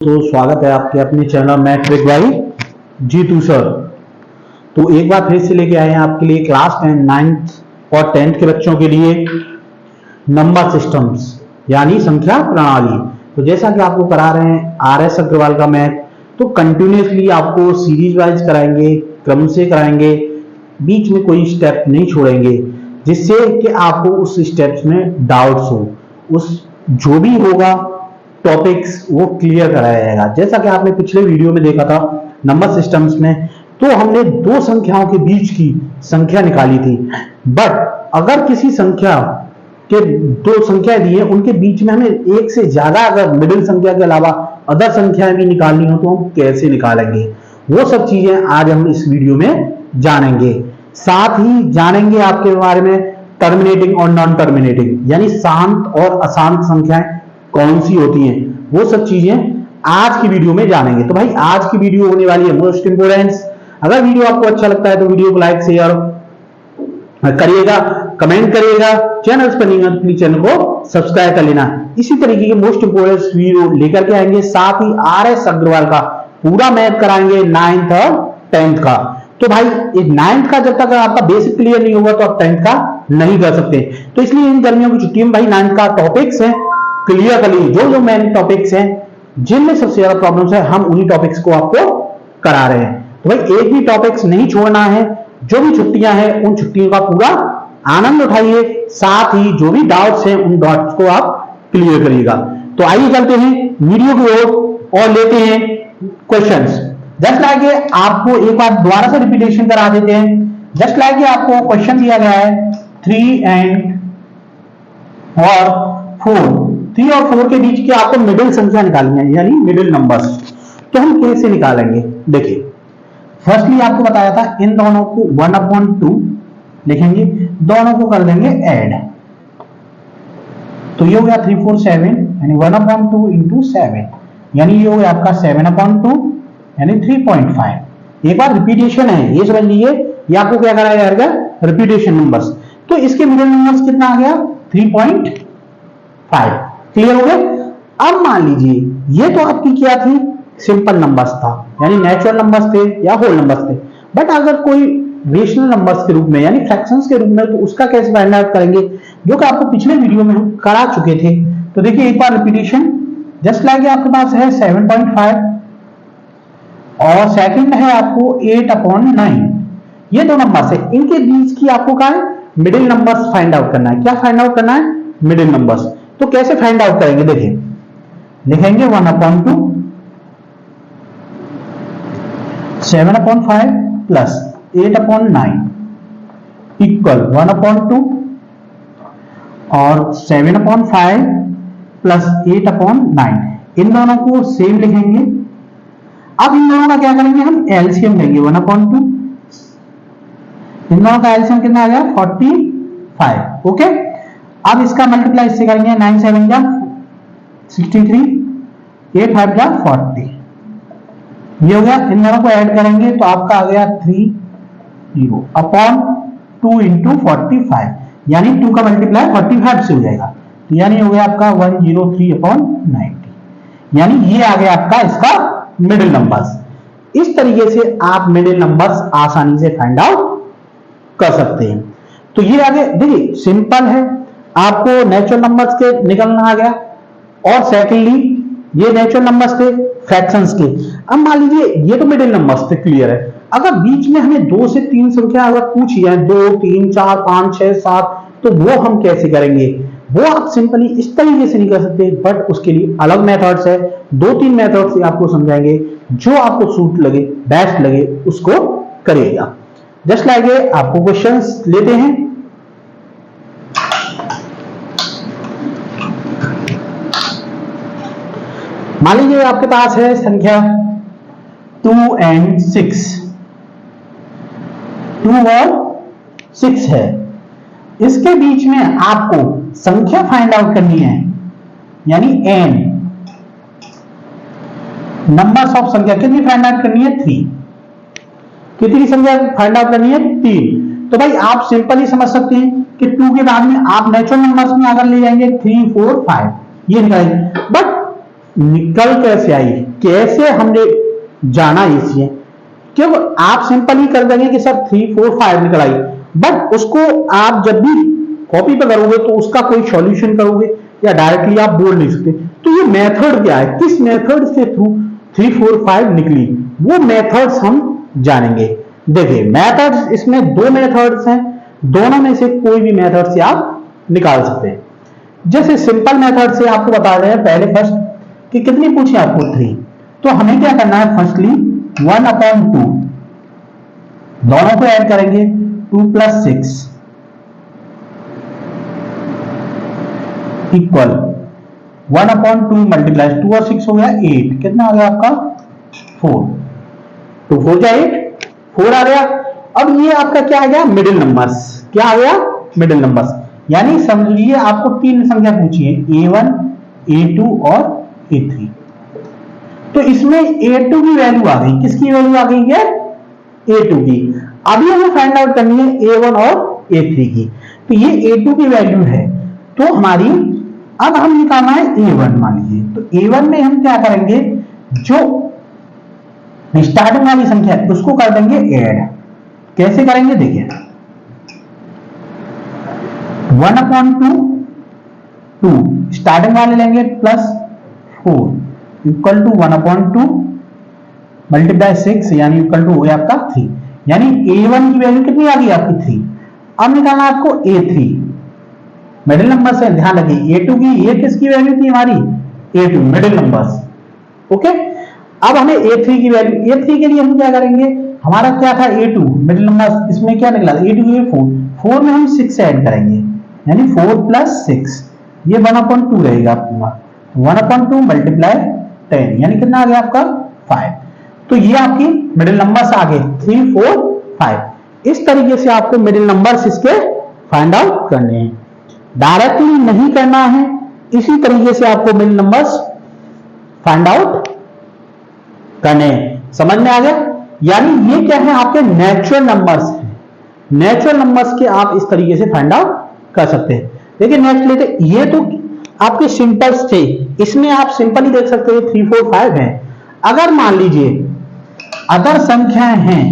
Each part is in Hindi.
तो स्वागत है आपके अपने channel math trick by Jeetu sir. तो एक बार फिर से लेके आए हैं आपके लिए क्लास 10, 9th और 10th के बच्चों के लिए नंबर सिस्टम्स यानी संख्या प्रणाली। तो जैसा कि आपको करा रहे हैं RS अग्रवाल का मैथ, तो कंटिन्यूसली आपको सीरीज वाइज कराएंगे, क्रम से कराएंगे, बीच में कोई स्टेप नहीं छोड़ेंगे, जिससे कि आपको उस स्टेप्स में डाउट्स हो, उस जो भी होगा टॉपिक्स वो क्लियर कराया जाएगा। जैसा कि आपने पिछले वीडियो में देखा था नंबर सिस्टम्स में, तो हमने दो संख्याओं के बीच की संख्या निकाली थी। बट अगर किसी संख्या के दो संख्याएं दी है, उनके बीच में हमें एक से ज्यादा अगर मिडिल संख्या के अलावा अदर संख्याएं भी निकालनी हो तो हम कैसे निकालेंगे, वो सब चीजें आज हम इस वीडियो में जानेंगे। साथ ही जानेंगे आपके बारे में टर्मिनेटिंग और नॉन टर्मिनेटिंग यानी शांत और अशांत संख्याएं कौन सी होती हैं, वो सब चीजें आज की वीडियो में जानेंगे। तो भाई आज की वीडियो होने वाली है मोस्ट इंपोर्टेंस। अगर वीडियो आपको अच्छा लगता है तो वीडियो को लाइक शेयर करिएगा, कमेंट करिएगा, चैनल पर नहीं है तो प्लीज चैनल को सब्सक्राइब कर लेना। इसी तरीके के मोस्ट इंपोर्टेंट वीडियो लेकर के आएंगे। साथ ही RS अग्रवाल का पूरा मैथ कराएंगे 9th और 10th का। तो भाई इस 9th का जब तक आपका बेसिक क्लियर नहीं होगा तो आप 10th का नहीं कर सकते। तो इसलिए इन गर्मियों की छुट्टी में भाई 9th का टॉपिक्स है क्लियर कर लीजिए। जो मेन टॉपिक्स हैं जिनमें सबसे ज्यादा प्रॉब्लम्स है, हम उन्हीं टॉपिक्स को आपको करा रहे हैं। तो भाई एक भी टॉपिक्स नहीं छोड़ना है। जो भी छुट्टियां हैं उन छुट्टियों का पूरा आनंद उठाइए। साथ ही जो भी डाउट्स हैं उन डाउट्स को आप क्लियर करिएगा। तो आइए चलते हैं वीडियो की ओर और लेते हैं क्वेश्चंस। जस्ट लाइक आपको एक बार दोबारा से रिपीटेशन करा देते हैं। जस्ट लाइक आपको क्वेश्चन दिया गया है 3 and 3 और 4 के बीच की आपको मिडिल संख्या निकालनी है यानी मिडिल नंबर्स। तो हम कैसे निकालेंगे, देखिए फर्स्टली आपको बताया था इन दोनों को 1/2 लिखेंगे, दोनों को कर देंगे ऐड। तो ये हो गया 3 4 7 यानी 1/2 इंटू 7 यानी ये हो गया आपका 7/2 यानी 3.5। एक बार रिपीटेशन है ये समझ लीजिए, ये आपको क्या कराया जाएगा रिपीटेशन नंबर्स। तो इसके मिडिल नंबर्स कितना आ गया 3.5। क्लियर हो गया। अब मान लीजिए ये तो आपकी क्या थी सिंपल नंबर्स था यानी नेचुरल नंबर्स थे या होल नंबर्स थे। बट अगर कोई रेशनल नंबर्स के रूप में यानी फ्रैक्शंस के रूप में, तो उसका कैसे फाइंड आउट करेंगे, जो कि आपको पिछले वीडियो में हम करा चुके थे। तो देखिए एक बार रिपीटेशन। जस्ट लाइक आपके पास है 7.5 और सेकंड है आपको 8/9। ये दो नंबर्स है, इनके बीच की आपको क्या है मिडिल नंबर्स फाइंड आउट करना है। क्या फाइंड आउट करना है मिडिल नंबर्स। तो कैसे फाइंड आउट करेंगे, देखिए लिखेंगे 1/2 7/5 प्लस 8/9 इक्वल 1/2 और 7/5 प्लस 8/9। इन दोनों को सेम लिखेंगे। अब इन दोनों का क्या करेंगे, हम एलसीएम लेंगे 1/2। इन दोनों का एलसीएम कितना आ गया 45। ओके, अब इसका मल्टीप्लाई इससे करेंगे 9 7 जा 63 8 5 जा 40। ये हो गया। इन दोनों को ऐड करेंगे तो आपका आ गया 30/2 इंटू 45 यानी 2 का मल्टीप्लाई 45 से हो जाएगा। तो यानी हो गया आपका 103/90 यानी ये आ गया आपका इसका मिडिल नंबर्स। इस तरीके से आप मिडिल नंबर्स आसानी से फाइंड आउट कर सकते हैं। तो ये आगे देखिए सिंपल है, आपको नेचुरल नंबर्स के निकलना आ गया और सेकेंडली ये नेचुरल नंबर्स थे फ्रैक्शंस के। अब मान लीजिए ये तो मिडिल नंबर्स थे, क्लियर है। अगर बीच में हमें 2 से 3 संख्या अगर पूछी है 2 3 4 5 6 7, तो वो हम कैसे करेंगे, वो आप सिंपली इस तरीके से नहीं कर सकते, बट उसके लिए अलग मेथड्स है। 2-3 मेथड से आपको समझाएंगे, जो आपको सूट लगे बेस्ट लगे उसको करिएगा। जस्ट लाइक आपको क्वेश्चंस लेते हैं। मान लीजिए आपके पास है संख्या 2 and 6, 2 और 6 है। इसके बीच में आपको संख्या फाइंड आउट करनी है यानी n नंबर्स ऑफ संख्या कितनी फाइंड आउट करनी है 3। कितनी संख्या फाइंड आउट करनी है 3। तो भाई आप सिंपल ही समझ सकते हैं कि 2 के बाद में आप नेचुरल नंबर्स में अगर ले जाएंगे 3 4 5 ये निकालेंगे। बट निकल कैसे आई, कैसे हमने जाना इसे, क्यों आप सिंपल ही कर देंगे कि सर 3 4 5 निकल आई, बट उसको आप जब भी कॉपी पे करोगे तो उसका कोई सॉल्यूशन करोगे या डायरेक्टली आप बोल नहीं सकते। तो ये मेथड क्या है, किस मेथड से थ्रू 3 4 5 निकली, वो मेथड्स हम जानेंगे। देखिए मेथड्स, इसमें दो मेथड्स हैं, दोनों में से कोई भी मेथड से आप निकाल सकते हैं। जैसे सिंपल मेथड से आपको बता रहे हैं पहले फर्स्ट कि कितनी पूछी आपको 3, तो हमें क्या करना है, फर्स्टली 1/2 दोनों को ऐड करेंगे, 2 + 6 इक्वल 1/2 मल्टीप्लाई 2 और 6 हो गया 8, कितना आ गया आपका 4, 2 4 जा 8, 4 आ गया। अब ये आपका क्या आ गया, मिडिल नंबर्स, क्या आ गया, मिडिल नंबर्स, यानी समझिए आपको तीन संख्या पूछी है, A1 A2 और A3। तो इसमें A2 की वैल्यू आ गई, किसकी वैल्यू आ गई है, A2 की। अभी हमें फाइंड आउट करनी है A1 और A3 की। तो ये A2 की वैल्यू है, तो हमारी अब हम निकालना है A1 मान लीजिए। तो A1 में हम क्या करेंगे, जो स्टार्टिंग वाली संख्या है उसको कर देंगे ऐड। कैसे करेंगे देखिए, 1/2 2 स्टार्टिंग वाले लेंगे प्लस 4 इक्वल टू 1/2 मल्टीप्लाई 6 यानी इक्वल टू हो गया आपका 3, यानी A1 की वैल्यू कितनी आ गई आपकी 3। अब निकालना आपको A3, मिडिल नंबर से ध्यान रखिए, A2 की, ये किसकी वैल्यू थी हमारी, A2 मिडिल नंबर्स, ओके। अब हमें A3 की वैल्यू, A3 के लिए हम क्या करेंगे, हमारा क्या था A2 मिडिल नंबर, इसमें क्या निकला A2 की 4 में हम 6 ऐड करेंगे, यानी 4 + 6, ये 1/2 रहेगा आपका, 1/2 मल्टीप्लाई 10 यानी कितना आ गया आपका 5। तो ये आपकी मिडिल नंबर्स आ गए 3 4 5। इस तरीके से आपको मिडिल नंबर्स इसके फाइंड आउट करने हैं, डायरेक्टली नहीं करना है, इसी तरीके से आपको मिडिल नंबर्स फाइंड आउट करने हैं। समझ में आ गया, यानी ये क्या है, आपके नेचुरल नंबर्स हैं, नेचुरल नंबर्स के आप इस तरीके से फाइंड आउट कर सकते हैं। देखिए नेक्स्ट लेते, ये तो आपके सिंपल्स थे, इसमें आप सिंपल ही देख सकते हैं 3 4 5 है। अगर मान लीजिए अदर संख्याएं हैं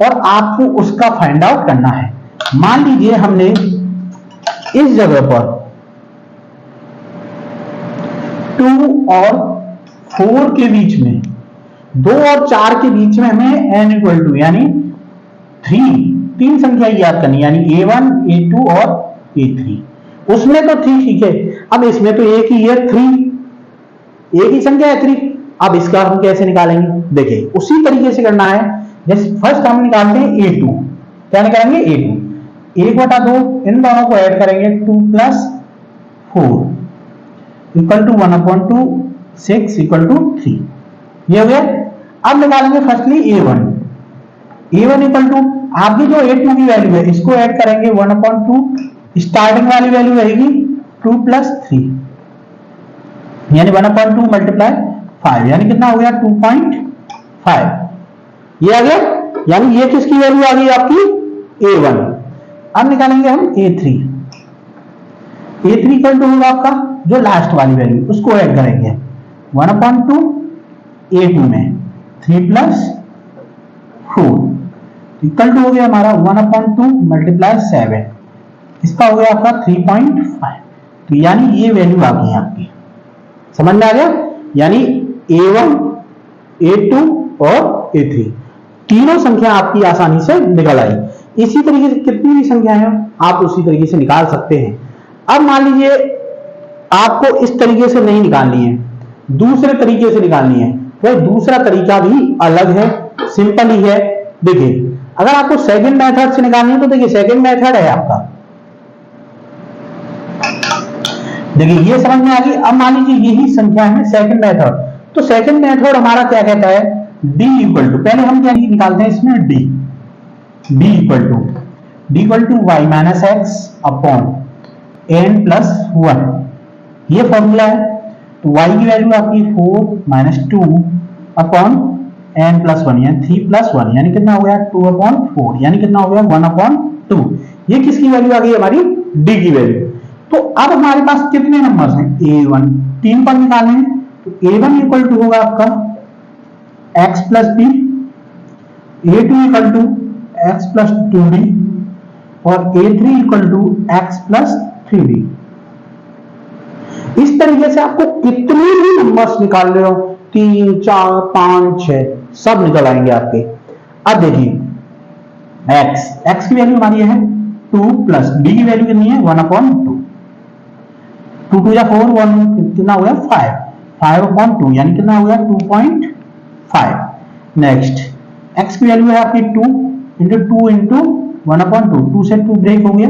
और आपको उसका फाइंड आउट करना है, मान लीजिए हमने इस जगह पर 2 और 4 के बीच में, 2 और 4 के बीच में हमें n = यानी 3 संख्या याद करनी, यानी A1 A2 और A3। उसमें तो 3 ठीक है, अब इसमें तो एक ही है 3, एक ही संख्या है 3। अब इसका हम कैसे निकालेंगे, देखिए उसी तरीके से करना है, जैसे फर्स्ट हम निकालते हैं A2, क्या निकालेंगे A2, 1/2 इन दोनों को ऐड करेंगे, 2 + 4 इक्वल टू 1/2 6 इक्वल टू 3, ये हो गया। अब निकालेंगे फर्स्टली A1 इक्वल टू आपकी जो A2 की वैल्यू है इसको ऐड करेंगे, 1/2 स्टार्टिंग वाली वैल्यू रहेगी 2 + 3 यानी 1/2 मल्टीप्लाई 5 यानी कितना हो गया 2.5, ये आ गया, यानी ये किसकी वैल्यू आ गई आपकी A1। अब निकालेंगे हम A3 इक्वल टू होगा आपका जो लास्ट वाली वैल्यू, उसको ऐड करेंगे 1/2 A2 में 3 + 4 इक्वल टू हो गया हमारा 1/2 मल्टीप्लाई 7, इसका हो गया आपका 3.5। तो यानी ये वैल्यू आ गई आपकी, समझ में आ गया, यानी A1 A2 और A3 तीनों संख्या आपकी आसानी से निकल आई। इसी तरीके से कितनी भी संख्याएं हैं आप उसी तरीके से निकाल सकते हैं। अब मान लीजिए आपको इस तरीके से नहीं निकालनी है, दूसरे तरीके से निकालनी है, वह दूसरा तरीका भी अलग है, सिंपल ही है। देखिए अगर आपको सेकंड मेथड से निकालनी है तो देखिए सेकंड मेथड है आपका, देखिए ये समझ में आ गई। अब मान लीजिए यही संख्या है सेकंड मेथड, तो सेकंड मेथड हमारा क्या कहता है, d इक्वल टू, पहले हम क्या निकालते हैं इसमें d equal to y minus x upon n plus 1, ये फॉर्मूला है। तो y की वैल्यू आपकी 4 - 2 अपॉन n प्लस 1 यानी 3 + 1 यानी कितना हो गया 2/4 यानी कितना हो गया 1/2। ये किसकी वैल्यू आ गई हमारी d की वैल्यू। तो अब हमारे पास कितने नंबर्स हैं A1, 3 पर निकालने हैं, तो A1 इक्वल टू होगा आपका x plus B, A2 equal to x plus 2b और A3 equal to x plus 3b। इस तरीके से आपको कितने भी नंबर्स निकाल रहे हो, 3, 4, 5, 6 सब निकल आएंगे आपके। अब देखिए x की वैल्यू हमारी है 2 प्लस b की वैल्यू कितनी है 1/2, 2 2 या 4, 1 कितना हो गया 5, 5/2 यानी कितना हो गया 2.5। नेक्स्ट x की वैल्यू है आपकी 2 इंटू 2 इंटू 1/2, 2 से 2 ब्रेक हो गया,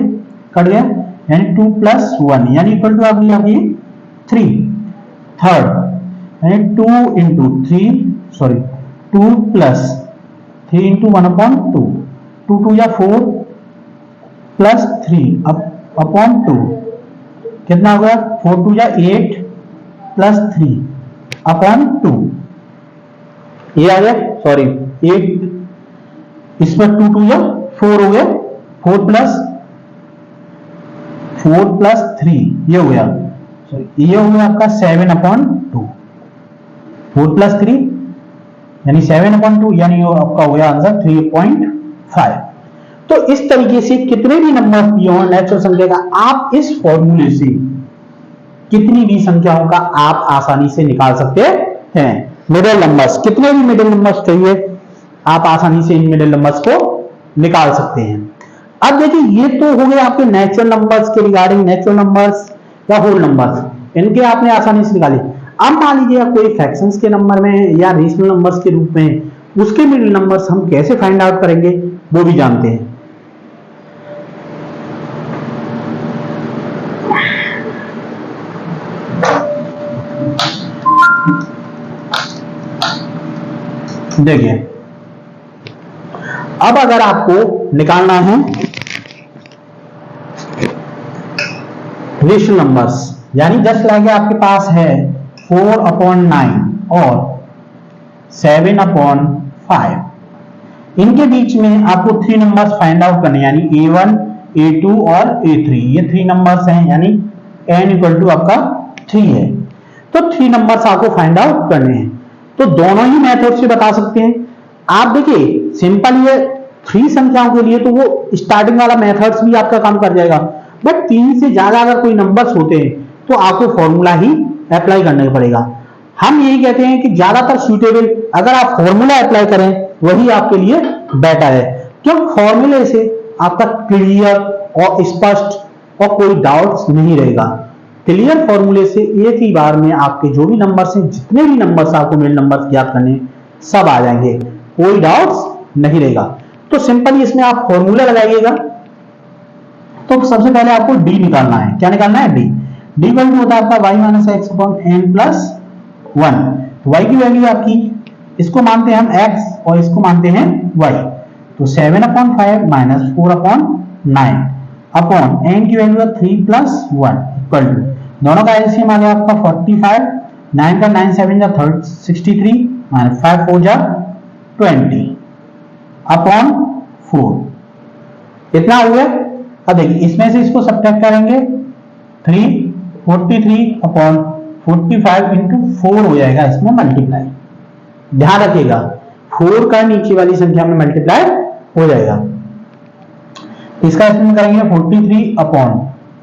कट गया, यानी 2 प्लस 1 यानी इक्वल टू आपकी 3। थर्ड यानी 2 इंटू 3 सॉरी 2 प्लस 3 इंटू 1/2, 2 2 या 4 प्लस 3 अपॉन 2 कितना होगा 4 2 या 8 प्लस 3 अपॉन 2, ये आ गया सॉरी 8 इसमें 2 2 या 4 हो गया, 4 प्लस 3 ये हो गया, सॉरी ये हो गया आपका 7/2, 4 प्लस 3 यानी 7/2 यानी आपका हो गया आंसर 3.5। तो इस तरीके से कितने भी नंबर दिए हो नेचुरल संख्या का, आप इस फॉर्मूले से कितनी भी संख्याओं का आप आसानी से निकाल सकते हैं। मिडिल नंबर्स, कितने भी मिडिल नंबर्स चाहिए आप आसानी से इन मिडिल नंबर्स को निकाल सकते हैं। अब देखिए ये तो हो गए आपके नेचुरल नंबर्स के रिगार्डिंग, नेचुरल नंबर्स या होल नंबर्स, इनके आपने आसानी से निकाले। अब मान लीजिए कोई फ्रैक्शंस के नंबर में या रेशनल नंबर्स के रूप में, उसके मिडिल नंबर्स हम कैसे फाइंड आउट करेंगे वो भी जानते हैं। देखिए अब अगर आपको निकालना है रेशनल नंबर्स, यानी जस्ट लाइक आपके पास है 4/9 और 7/5, इनके बीच में आपको 3 नंबर्स फाइंड आउट करने, यानी A1, A2 और A3, ये 3 नंबर्स हैं, यानी n इक्वल टू आपका 3 है। तो 3 नंबर्स आपको फाइंड आउट करने हैं, तो दोनों ही मेथड से बता सकते हैं आप। देखिए सिंपल ये 3 संख्याओं के लिए तो वो स्टार्टिंग वाला मेथड्स भी आपका काम कर जाएगा, बट 3 से ज्यादा अगर कोई नंबर्स होते हैं तो आपको फॉर्मूला ही अप्लाई करना पड़ेगा। हम यही कहते हैं कि ज्यादातर सूटेबल अगर आप फॉर्मूला अप्लाई करें वही आपके लिए बेटर है, क्यों फॉर्मूले से आपका क्लियर और स्पष्ट और कोई डाउट्स नहीं रहेगा। क्लियर फॉर्मूले से एक ही बार में आपके जो भी नंबर्स हैं, जितने भी नंबर्स आपको मिडिल नंबर्स ज्ञात करने सब आ जाएंगे, कोई डाउट्स नहीं रहेगा। तो सिंपली इसमें आप फॉर्मूला लगाइएगा। तो सबसे पहले आपको डी निकालना है, क्या निकालना है डी। डी वैल्यू होता है आपका y minus x upon n plus 1। तो y की वैल्यू आपकी, इसको मानते हैं हम x और इसको मानते हैं y, तो 7/5 माइनस 4/9 अपॉन n की वैल्यू है 3 प्लस 1 इक्वल टू, दोनों का एलसीएम आ गया आपका 45, 9 का 9 7 जा 63 माइनस 5 4 जा 20 अपॉन 4, इतना हो गया। अब देखिए इसमें से इसको सब्ट्रैक्ट करेंगे, 43 अपॉन 45 इंटू 4 हो जाएगा, इसमें मल्टीप्लाई, ध्यान रखिएगा 4 का नीचे वाली संख्या में मल्टीप्लाई हो जाएगा। इसका इसमें करेंगे 43 अपॉन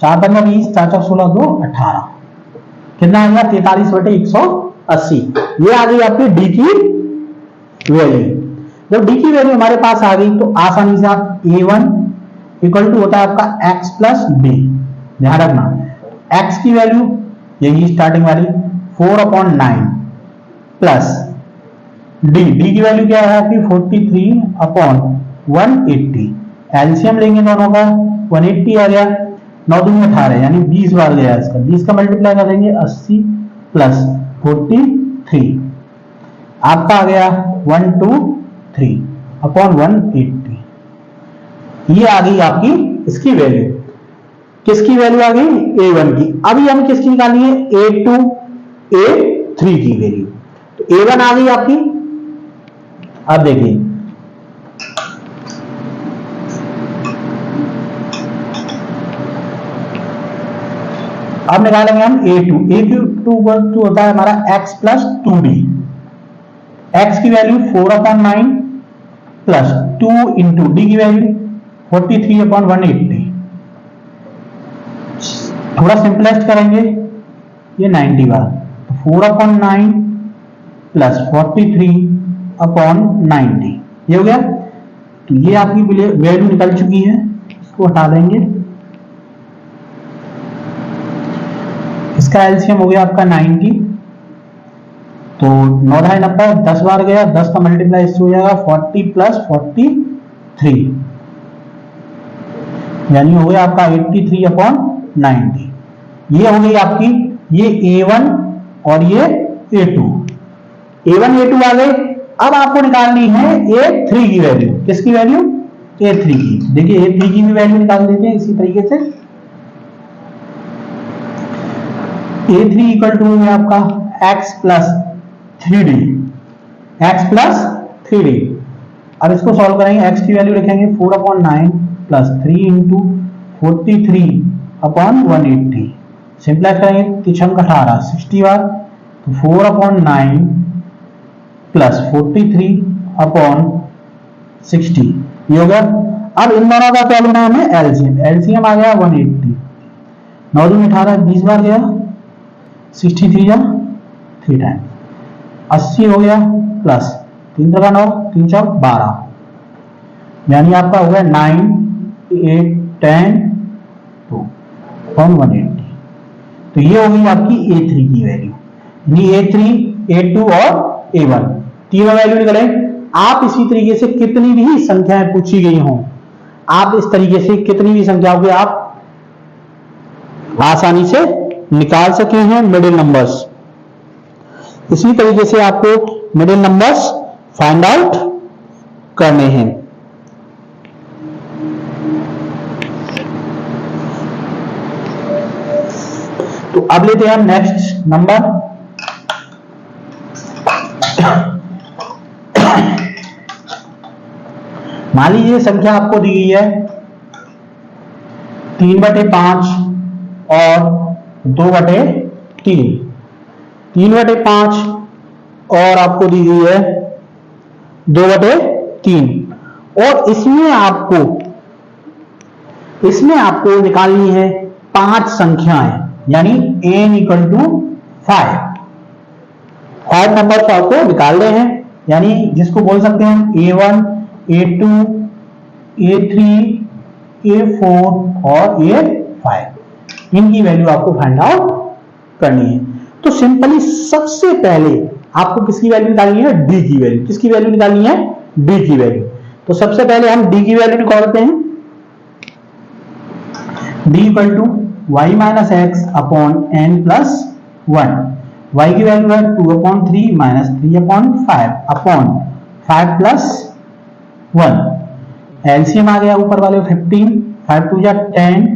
4 पंजा 20, 4 4 16 2 18, कितना आ गया 43/180। ये आ गई आपकी डी की वैल्यू। जब डी की वैल्यू हमारे पास आ गई तो आसानी से आप A1 इक्वल टू होता है आपका x प्लस b, ध्यान रखना x की वैल्यू यही स्टार्टिंग वाली 4/9 प्लस डी की वैल्यू क्या है आपकी 43/180, एलसीएम लेंगे दोनों का 180 आ गया, 9 दूनी 18 यानी 20 बार गया इसका, 20 का मल्टीप्लाई कर देंगे 80 प्लस 43 आपका आ गया 123/180। ये आ गई आपकी इसकी वैल्यू, किसकी वैल्यू आ गई A1 की। अभी हम किसकी निकालनी है A2 A3 की वैल्यू, तो A1 आ गई आपकी। अब देखिए अब निकालेंगे हम A2 होता है हमारा x प्लस 2d। x की वैल्यू 4/9 प्लस 2 इंटू डी की वैल्यू 43/180। थोड़ा सिंपलेस्ट करेंगे, ये 90 बार, तो 4/9 प्लस 43/90 ये हो गया। तो ये आपकी वैल्यू निकल चुकी है, इसको हटा देंगे। इसका एलसीएम हो गया आपका 90, तो 9 ढाई 90, 10 बार गया, 10 का मल्टीप्लाई इससे हो जाएगा 40 प्लस 43, यानी हो गया आपका 83/90। ये हो गई आपकी ये A1 और ये A2। A1 A2 आ गए। अब आपको निकालनी है A3 की वैल्यू। किसकी वैल्यू? A3 की। देखिए A3 की भी वैल्यू निकाल देते हैं इसी तरीके से। A3 इक्वल टू है आपका x plus 3d, x plus 3d। अब इसको सॉल्व करेंगे, x की वैल्यू रखेंगे 4/9 प्लस 3 इंटू 43/180। सिंप्लाइज करेंगे, 3 18 60 बार, तो 4/9 प्लस 43/60 ये हो गया। अब इन दोनों का क्या लेना है हमें? एलसीएम। एलसीएम आ गया 180, 9 दूनी 18, 20 बार गया, 63 जा 3 टाइम 80 हो गया, प्लस 3 का 9, 3 4 12, यानी आपका हो गया 9 8 10 2 180। तो ये हो गई आपकी A3 की वैल्यू। यानी A3, A2 और A1 तीनों वैल्यू निकले। आप इसी तरीके से कितनी भी संख्याएं पूछी गई हों, आप इस तरीके से कितनी भी संख्याओं के आप आसानी से निकाल सके हैं मिडिल नंबर्स। इसी तरीके से आपको मिडिल नंबर्स फाइंड आउट करने हैं। तो अब लेते हैं हम नेक्स्ट नंबर। मान लीजिए संख्या आपको दी गई है 3/5 और 2/3। 3/5 और आपको दी गई है 2/3, और इसमें आपको निकालनी है 5 संख्याएं, यानी n इक्वल टू 5 नंबर को आपको निकाल रहे हैं, यानी जिसको बोल सकते हैं A1, A2, A3, A4 और A5। इनकी वैल्यू आपको फाइंड आउट करनी है। तो सिंपली सबसे पहले आपको किसकी वैल्यू निकालनी है? D की वैल्यू। किसकी वैल्यू निकालनी है? D की वैल्यू। तो सबसे पहले हम D की वैल्यू निकालते हैं। D equal to y minus x upon n plus 1। y की वैल्यू है 2/3 माइनस 3/5 अपॉन 5 प्लस 1। एलसीएम आ गया ऊपर वाले 15, 5 2 जा 10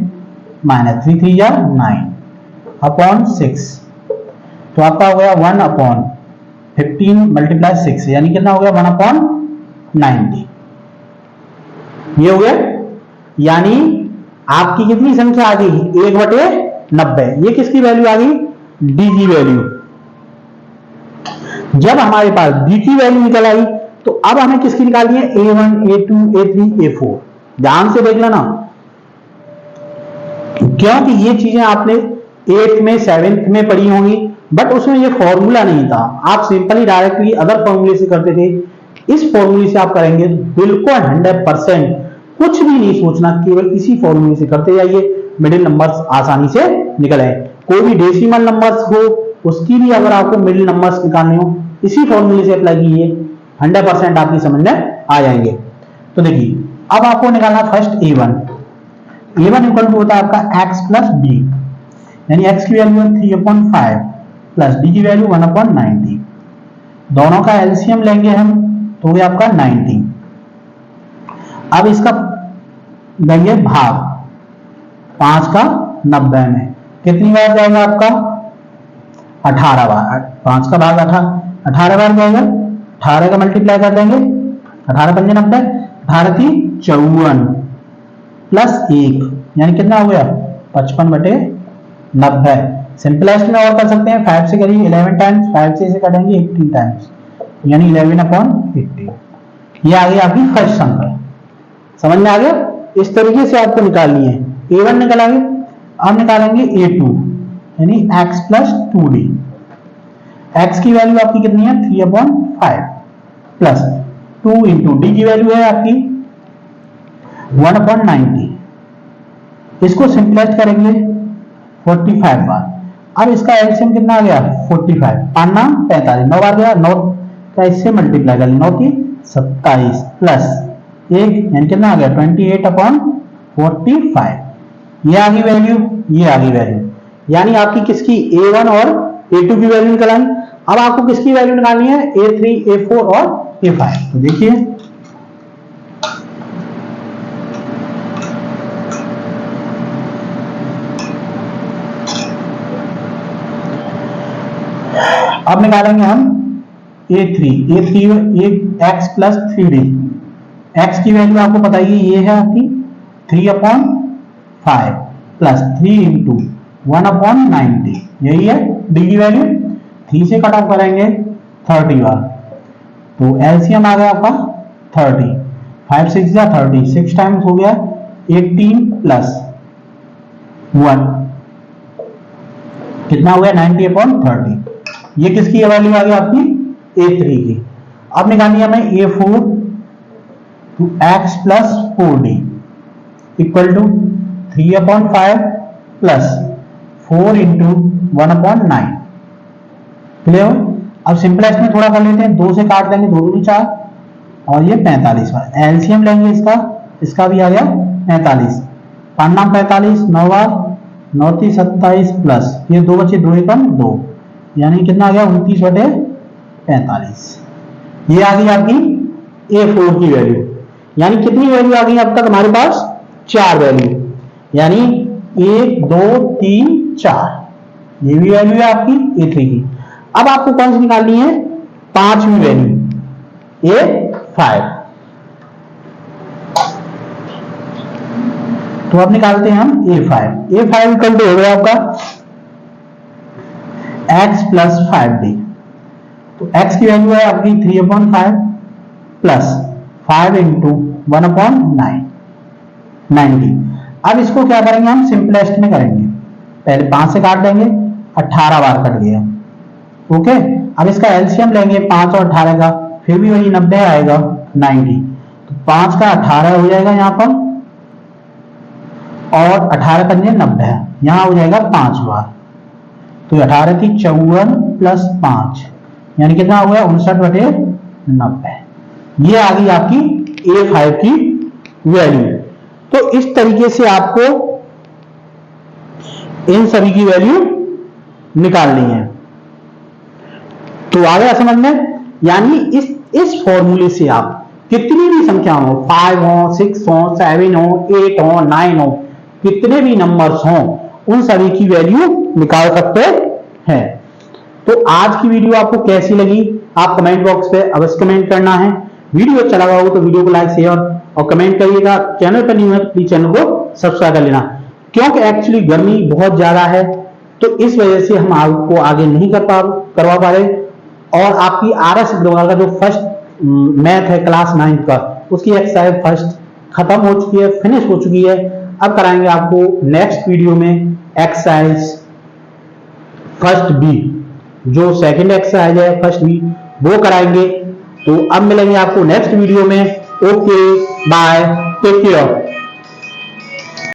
माइनस 3 3 जा 9 अपॉन 6। तो आपका हो गया 1/15 मल्टीप्लाई 6, यानी कितना हो गया 1/90। ये हो गया, यानी आपकी कितनी संख्या आ गई? 1/90। ये किसकी वैल्यू आ गई? D की वैल्यू। जब हमारे पास D की वैल्यू निकल आई, तो अब हमें किसकी निकालनी है? A1, A2, A3, A4। ध्यान से देख लेना, क्योंकि ये चीजें आपने 8th में 7th में पढ़ी होंगी, बट उसमें ये फॉर्मूला नहीं था। आप सिंपली डायरेक्टली अदर फॉर्मूले से करते थे। इस फॉर्मूले से आप करेंगे बिल्कुल 100%, कुछ भी नहीं सोचना, केवल इसी फॉर्मूले से करते जाइए, मिडिल नंबर्स आसानी से निकल आए। कोई भी डेसिमल नंबर्स हो, उसकी भी अगर आपको मिडिल नंबर्स निकालने हो, इसी फॉर्मूले से अप्लाई कीजिए, 100% आपकी समझ में आ जाएंगे। तो देखिए, अब आपको निकालना first A1। A1 equal to होता है आपका x प्लस d, यानी x की वैल्यू है 3/5 प्लस d की वैल्यू 1/90। दोनों का एलसीएम लेंगे हम, तो हो गया आपका 90। अब इसका देंगे भाग 5 का 90 में, कितनी बार जाएगा आपका? 18 बार। 5 का भाग 18 बार जाएगा, 18 का मल्टीप्लाई कर देंगे, 18 पंजे 90, 18 की 54 प्लस 1, यानी कितना हो गया? 55/5। 90। सिंपलेस्ट में और कर सकते हैं, 5 से करिए 11 टाइम्स, 5 से इसे कटेंगे 18 टाइम्स, यानी 11/18। ये आ गया आपकी फर्स्ट संख्या। समझ में आ गया? इस तरीके से आपको निकालनी है। A1 निकल आगे, अब निकालेंगे A2 यानी x प्लस 2d। x की वैल्यू आपकी कितनी है 3/5 प्लस 2 इंटू डी की वैल्यू है आपकी 1/90। इसको सिंपलेस्ट करेंगे 45 बार। अब इसका एलसीएम कितना आ गया 45, 5 नाम 45, 9 बार गया, 9 का इससे मल्टीप्लाई कर 9 की 27 प्लस 1 यानी कितना आ गया 28/45। ये आ गई वैल्यू, ये आ गई वैल्यू, यानी आपकी किसकी A1 और A2 की वैल्यू निकल आई। अब आपको किसकी वैल्यू निकालनी है A3, A4 और A5। तो देखिए अब निकालेंगे हम A3 x plus 3d। x की वैल्यू आपको पता ही ये है आपकी 3/5 प्लस 3 इंटू 1/90, यही है डी की वैल्यू। 3 से कट ऑफ करेंगे 30 बार, तो एलसीएम आ गया आपका 30, 5 6 जा 30, 6 टाइम्स हो गया 18 प्लस 1 कितना हो गया 90/30। ये किसकी वैल्यू आ गई आपकी A3 की। अब निकालिए हमें A4 to x plus 4d equal to 3/5 plus 4 into 1/9। Clear? अब सिंपलेस्ट में थोड़ा कर लेते हैं, 2 से काट देंगे 2 दूनी 4 और ये 45 बार। एलसीएम लेंगे इसका भी आ गया 45, 5 नाम 45, 9 बार 9 की 27 प्लस ये 2 बचे 2 एकम 2, यानी कितना आ गया 29/45। ये आ गई आपकी A4 की वैल्यू। यानी कितनी वैल्यू आ गई अब तक हमारे पास 4 वैल्यू, यानी 1 2 3 4। ये भी वैल्यू है आपकी A3 की। अब आपको कौन सी निकालनी है 5वीं वैल्यू A5। तो अब निकालते हैं हम A5 इक्वल टू हो गया आपका x प्लस 5d। तो x की वैल्यू है आपकी 3/5 प्लस 5 इंटू 1/90। अब इसको क्या करेंगे हम सिंपलेस्ट में करेंगे, पहले 5 से काट देंगे 18 बार कट गया। ओके, अब इसका एलसीएम लेंगे 5 और 18 का, फिर भी वही 90 आएगा 90। तो 5 का 18 हो जाएगा यहाँ पर और 18 का 90 यहाँ हो जाएगा 5 बार। तो 18 की 54 प्लस 5 यानी कितना हो गया 59/90। ये आ गई आपकी A5 की वैल्यू। तो इस तरीके से आपको इन सभी की वैल्यू निकालनी है। तो आ गया समझ में? यानी इस फॉर्मूले से आप कितनी भी संख्या हो, 5 हो 6 हो 7 हो 8 हो 9 हो, कितने भी नंबर्स हों उन सभी की वैल्यू निकाल सकते हैं। तो आज की वीडियो आपको कैसी लगी आप कमेंट बॉक्स पे अवश्य कमेंट करना है। वीडियो अच्छा लगा हो तो वीडियो को लाइक शेयर और कमेंट करिएगा। चैनल पर नहीं है तो प्लीज चैनल को सब्सक्राइब कर लेना, क्योंकि एक्चुअली गर्मी बहुत ज्यादा है तो इस वजह से हम आपको आगे नहीं करवा पा रहे। और आपकी RS अग्रवाल का जो फर्स्ट मैथ है क्लास 9 का, उसकी एक्सरसाइज फर्स्ट खत्म हो चुकी है, फिनिश हो चुकी है। अब कराएंगे आपको नेक्स्ट वीडियो में एक्सरसाइज फर्स्ट बी, जो सेकंड एक्सरसाइज है फर्स्ट बी वो कराएंगे। तो अब मिलेंगे आपको नेक्स्ट वीडियो में। Okay bye, take care.